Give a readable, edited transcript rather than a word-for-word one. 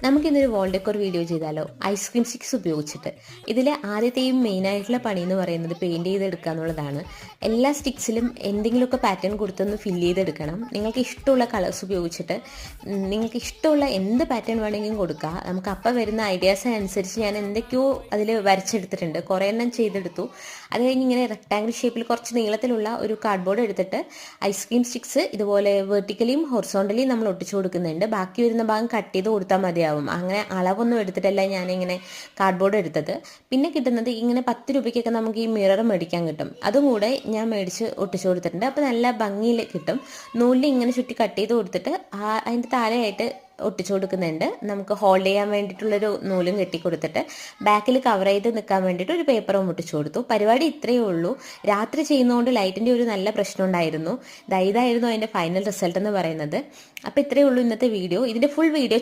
നമുക്കിന്നൊരു വാൾ decor video ചെയ്താലോ? Ice cream sticks ഉപയോഗിച്ചിട്ട്. ഇതിൽ ആദ്യത്തെയും മെയിനായിട്ടുള്ള പണി എന്ന് പറയുന്നത് പെയിൻറ് ചെയ്തെടുക്കുക എന്നുള്ളതാണ്. എല്ലാ സ്റ്റിക്സിലും എന്തെങ്കിലുമൊക്കെ പാറ്റേൺ കൊടുത്തൊന്ന് ഫില്ല് ചെയ്തെടുക്കണം. നിങ്ങൾക്ക് ഇഷ്ടമുള്ള കളേഴ്സ് ഉപയോഗിച്ചിട്ട് നിങ്ങൾക്ക് ഇഷ്ടമുള്ള എന്ത് പാറ്റേൺ വേണമെങ്കിലും കൊടുക്കുക. നമുക്ക് അപ്പം വരുന്ന ഐഡിയാസ് അനുസരിച്ച് ഞാൻ എന്തൊക്കെയോ അതിൽ വരച്ചെടുത്തിട്ടുണ്ട്, കുറേ എണ്ണം ചെയ്തെടുത്തു. അത് കഴിഞ്ഞ് ഇങ്ങനെ റെക്ടാങ്കിൾ ഷേപ്പിൽ കുറച്ച് നീളത്തിലുള്ള ഒരു കാർഡ്ബോർഡ് എടുത്തിട്ട് ഐസ്ക്രീം സ്റ്റിക്സ് ഇതുപോലെ വെർട്ടിക്കലിയും ഹൊറിസോണ്ടലിയും നമ്മൾ ഒട്ടിച്ചു കൊടുക്കുന്നുണ്ട്. ബാക്കി വരുന്ന ഭാഗം കട്ട് ചെയ്ത് കൊടുത്താൽ മതിയാവും. അങ്ങനെ അളവൊന്നും എടുത്തിട്ടല്ല ഞാനിങ്ങനെ കാർഡ്ബോർഡ് എടുത്തത്. പിന്നെ കിട്ടുന്നത് ഇങ്ങനെ 10 രൂപയ്ക്കൊക്കെ നമുക്ക് ഈ മിറർ മേടിക്കാൻ കിട്ടും. അതും കൂടെ ഞാൻ മേടിച്ച് ഒട്ടിച്ചു കൊടുത്തിട്ടുണ്ട്. അപ്പോൾ നല്ല ഭംഗിയിൽ കിട്ടും. നൂലിൽ ഇങ്ങനെ ചുറ്റി കട്ട് ചെയ്ത് കൊടുത്തിട്ട് അതിൻ്റെ താഴെയായിട്ട് ഒട്ടിച്ചു കൊടുക്കുന്നുണ്ട്. നമുക്ക് ഹോൾഡ് ചെയ്യാൻ വേണ്ടിയിട്ടുള്ളൊരു നൂലും കെട്ടി കൊടുത്തിട്ട് ബാക്കിൽ കവർ ചെയ്ത് നിൽക്കാൻ വേണ്ടിയിട്ട് ഒരു പേപ്പറും ഒട്ടിച്ചു കൊടുത്തു. പരിപാടി ഇത്രയേ ഉള്ളൂ. രാത്രി ചെയ്യുന്നതുകൊണ്ട് ലൈറ്റിൻ്റെ ഒരു നല്ല പ്രശ്നം ഉണ്ടായിരുന്നു. ഇതായിരുന്നു അതിൻ്റെ ഫൈനൽ റിസൾട്ട് എന്ന് പറയുന്നത്. അപ്പോൾ ഇത്രയേ ഉള്ളൂ ഇന്നത്തെ വീഡിയോ. ഇതിൻ്റെ ഫുൾ വീഡിയോ